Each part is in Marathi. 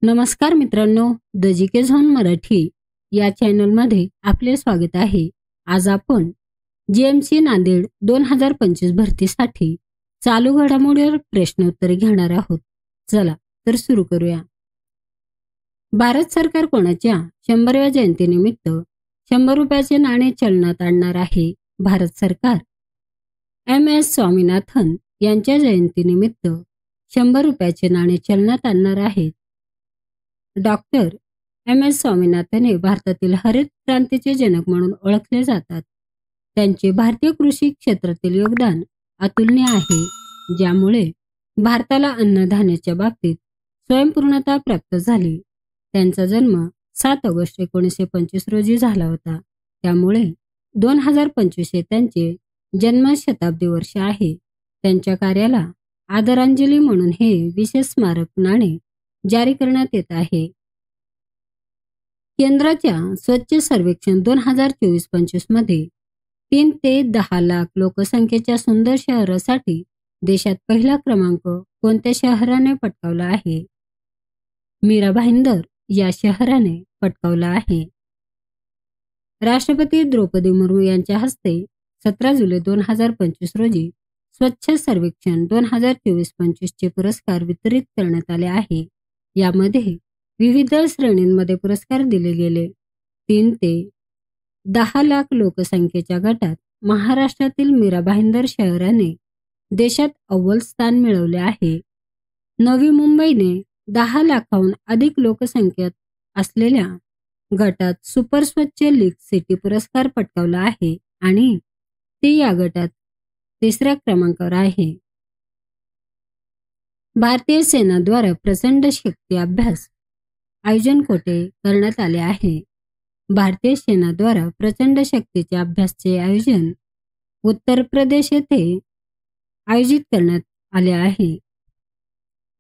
नमस्कार मित्रांनो, द जीके झोन मराठी या चॅनलमध्ये आपले स्वागत आहे. आज आपण जीएमसी नांदेड 2025 भरतीसाठी चालू घडामोडीवर प्रश्नोत्तरे घेणार आहोत. चला तर सुरू करूया. भारत सरकार कोणाच्या 100व्या जयंतीनिमित्त 100 रुपयाचे नाणे चलनात आणणार आहे? भारत सरकार MS स्वामीनाथन यांच्या जयंतीनिमित्त 100 रुपयाचे नाणे चलनात आणणार आहेत. डॉक्टर MS स्वामीनाथन हे भारतातील हरित क्रांतीचे जनक म्हणून ओळखले जातात. त्यांचे भारतीय कृषी क्षेत्रातील योगदान अतुलनीय आहे, ज्यामुळे भारताला अन्नधान्याच्या बाबतीत स्वयंपूर्णता प्राप्त झाली. त्यांचा जन्म 7 ऑगस्ट 1925 रोजी झाला होता. त्यामुळे 2025 हे त्यांचे जन्मशताब्दी वर्ष आहे. त्यांच्या कार्याला आदरांजली म्हणून हे विशेष स्मारक नाणे जारी करण्यात येत आहे. केंद्राच्या स्वच्छ सर्वेक्षण 2024-25 मध्ये 3 ते 10 लाख लोकसंख्येच्या सुंदर शहरासाठी देशात पहिला क्रमांक कोणत्या शहराने पटकावला आहे? मीरा भाईंदर या शहराने पटकावला आहे. राष्ट्रपती द्रौपदी मुर्मू यांच्या हस्ते 17 जुलै 2025 रोजी स्वच्छ सर्वेक्षण 2024-25 चे पुरस्कार वितरित करण्यात आले आहे. यामध्ये विविध श्रेणींमध्ये पुरस्कार दिले गेले. 3 ते 10 लाख लोकसंख्येच्या गटात महाराष्ट्रातील मीरा भाईंदर शहराने देशात अव्वल स्थान मिळवले आहे. नवी मुंबईने 10 लाखाहून अधिक लोकसंख्या असलेल्या गटात सुपर स्वच्छ लीग सिटी पुरस्कार पटकावला आहे आणि ते या गटात 3ऱ्या क्रमांकावर आहे. भारतीय सेना द्वारा प्रचंड शक्ती अभ्यास आयोजन कोठे करण्यात आले आहे? भारतीय सेना द्वारा प्रचंड शक्तीच्या अभ्यासाचे आयोजन उत्तर प्रदेश येथे आयोजित करण्यात आले आहे.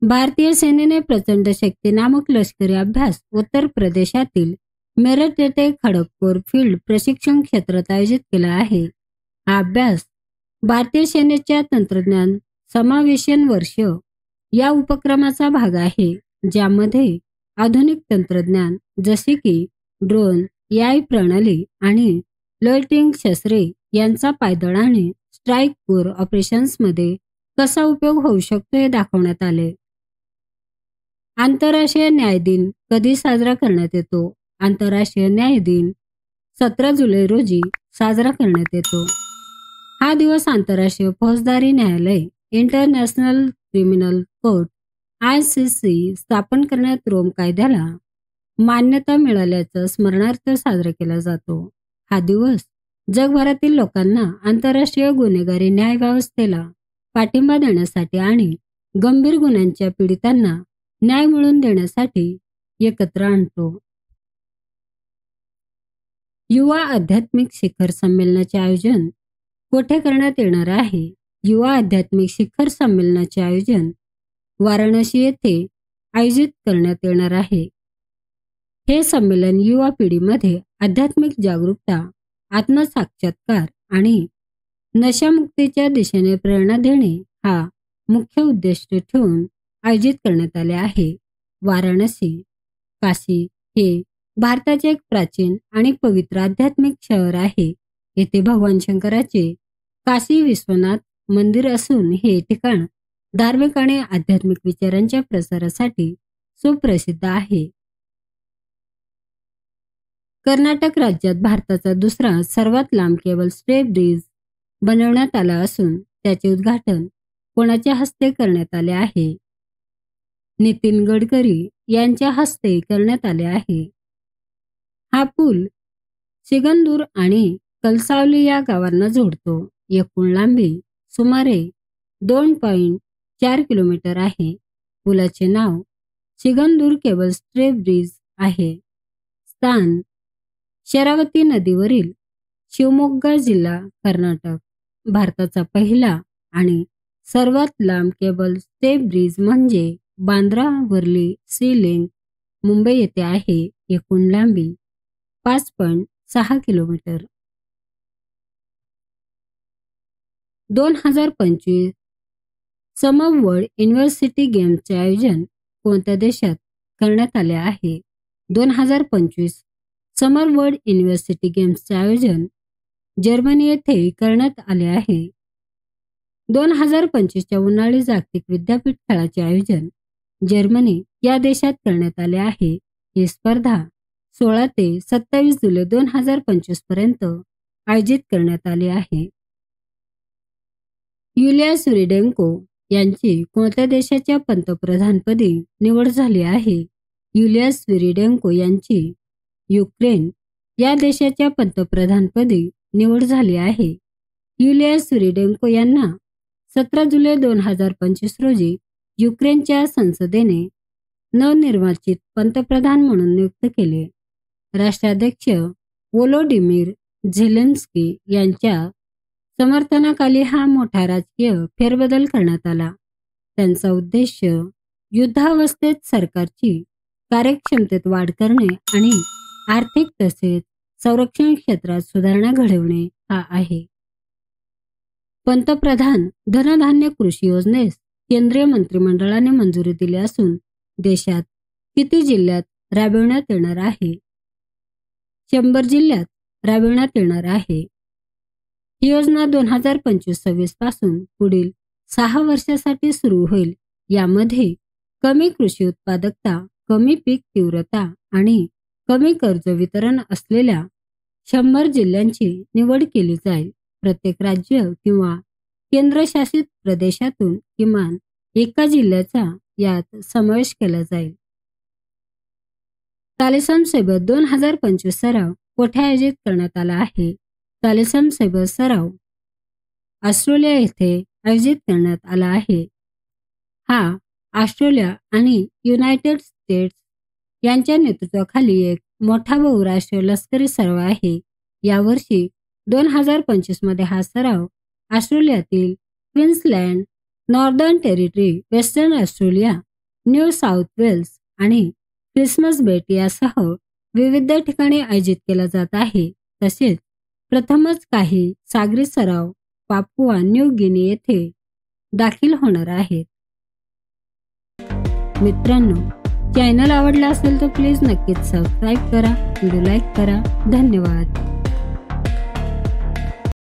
भारतीय सेनेने प्रचंड शक्ती नामक लष्करी अभ्यास उत्तर प्रदेशातील मेरठ येथे खडगपूर फील्ड प्रशिक्षण क्षेत्रात आयोजित केला आहे. हा अभ्यास भारतीय सेनेच्या तंत्रज्ञान समावेशन वर्ष या उपक्रमाचा भाग आहे, ज्यामध्ये आधुनिक तंत्रज्ञान जसे की ड्रोन, AI प्रणाली आणि लोइटिंग शस्त्रे यांचा पायदळ आणि स्ट्राईक कोर ऑपरेशन्समध्ये कसा उपयोग होऊ शकतो हे दाखवण्यात आले. आंतरराष्ट्रीय न्याय दिन कधी साजरा करण्यात येतो? आंतरराष्ट्रीय न्याय दिन 17 जुलै रोजी साजरा करण्यात येतो. हा दिवस आंतरराष्ट्रीय फौजदारी न्यायालय इंटरनॅशनल क्रिमिनल कोर्ट ICC स्थापन करण्यात रोम कायद्याला मान्यता मिळाल्याचं स्मरणार्थ साजरा केला जातो. हा दिवस जगभरातील लोकांना आंतरराष्ट्रीय गुन्हेगारी न्याय व्यवस्थेला पाठिंबा देण्यासाठी आणि गंभीर गुन्ह्यांच्या पीडितांना न्याय मिळवून देण्यासाठी एकत्र आणतो. युवा आध्यात्मिक शिखर संमेलनाचे आयोजन कोठे करण्यात येणार आहे? युवा आध्यात्मिक शिखर संमेलनाचे आयोजन वाराणसी येथे आयोजित करण्यात येणार आहे. हे संमेलन युवा पिढीमध्ये आध्यात्मिक जागरूकता, आत्मसाक्षात्कार आणि नशामुक्तीच्या दिशेने प्रेरणा देणे हा मुख्य उद्दिष्ट ठेवून आयोजित करण्यात आले आहे. वाराणसी, काशी हे भारताचे एक प्राचीन आणि पवित्र आध्यात्मिक शहर आहे. येथे भगवान शंकराचे काशी विश्वनाथ मंदिर असून हे ठिकाण धार्मिक आणि आध्यात्मिक विचारांच्या प्रसारासाठी सुप्रसिद्ध आहे. कर्नाटक राज्यात भारताचा दुसरा सर्वात लांब केबल स्टे ब्रिज बनवण्यात आला असून त्याचे उद्घाटन कोणाच्या हस्ते करण्यात आले आहे? नितीन गडकरी यांच्या हस्ते करण्यात आले आहे. हा पूल सिगंदूर आणि कलसावली या गावांना जोडतो. एकूण लांबी सुमारे 2.4 किलोमीटर आहे. पुलाचे नाव सिगंदूर केबल स्टे ब्रिज आहे. स्थान शरावती नदीवरील शिवमोग्गा जिल्हा, कर्नाटक. भारताचा पहिला आणि सर्वात लांब केबल स्टे ब्रिज म्हणजे बांद्रा वर्ली सी लिंक मुंबई येथे आहे. एकूण लांबी 5.6 किलोमीटर. 2025 समवर्ल्ड युनिव्हर्सिटी गेम्सचे आयोजन कोणत्या देशात करण्यात आले आहे. 2025 समर वर्ल्ड युनिव्हर्सिटी गेम्सचे आयोजन जर्मनी येथे करण्यात आले आहे. 2025च्या उन्हाळी जागतिक विद्यापीठ खेळाचे आयोजन जर्मनी या देशात करण्यात आले आहे. ही स्पर्धा 16 ते 27 जुलै 2025 पर्यंत आयोजित करण्यात आली आहे. युलिया स्विरिडेंको यांची कोणत्या देशाच्या पंतप्रधानपदी निवड झाली आहे? युलिया स्विरिडेंको यांची युक्रेन या देशाच्या पंतप्रधानपदी निवड झाली आहे. युलिया स्विरिडेंको यांना 17 जुलै 2025 रोजी युक्रेनच्या संसदेने नवनिर्वाचित पंतप्रधान म्हणून नियुक्त केले. राष्ट्राध्यक्ष व्होलोडिमीर झेलेन्स्की यांच्या समर्थनाखाली हा मोठा राजकीय फेरबदल करण्यात आला. त्यांचा उद्देश युद्धावस्थेत सरकारची कार्यक्षमतेत वाढ करणे आणि आर्थिक तसेच संरक्षण क्षेत्रात सुधारणा घडवणे हा आहे. पंतप्रधान धनधान्य कृषी योजनेस केंद्रीय मंत्रिमंडळाने मंजुरी दिली असून देशात किती जिल्ह्यात राबविण्यात येणार आहे? 100 जिल्ह्यात राबविण्यात येणार आहे. ही योजना 2025-26 पासून पुढील 6 वर्षासाठी सुरू होईल. यामध्ये कमी कृषी उत्पादकता, कमी पीक तीव्रता आणि कमी कर्ज वितरण असलेल्या 100 जिल्ह्यांची निवड केली जाईल. प्रत्येक राज्य किंवा केंद्रशासित प्रदेशातून किमान एका जिल्ह्याचा यात समावेश केला जाईल. तालिसम सैबत 2025 सराव कोठे आयोजित करण्यात आला आहे? तालिसम सैबत सराव ऑस्ट्रेलिया येथे आयोजित करण्यात आला आहे. हा ऑस्ट्रेलिया आणि युनायटेड स्टेट्स यांच्या नेतृत्वाखाली एक मोठा बहुराष्ट्रीय लष्करी सराव आहे. यावर्षी 2025 मध्ये हा सराव ऑस्ट्रेलियातील Queensland, Northern Territory, Western Australia, New South Wales आणि क्रिसमस बेट यासह विविध ठिकाणी आयोजित केला जात आहे. तसेच प्रथमच काही सागरी सराव पापुआ न्यू गिनी येथे दाखल होणार आहेत. मित्रांनो, चॅनल आवडला असेल तर प्लीज नक्कीच सबस्क्राईब करा, व्हिडिओ लाईक करा. धन्यवाद.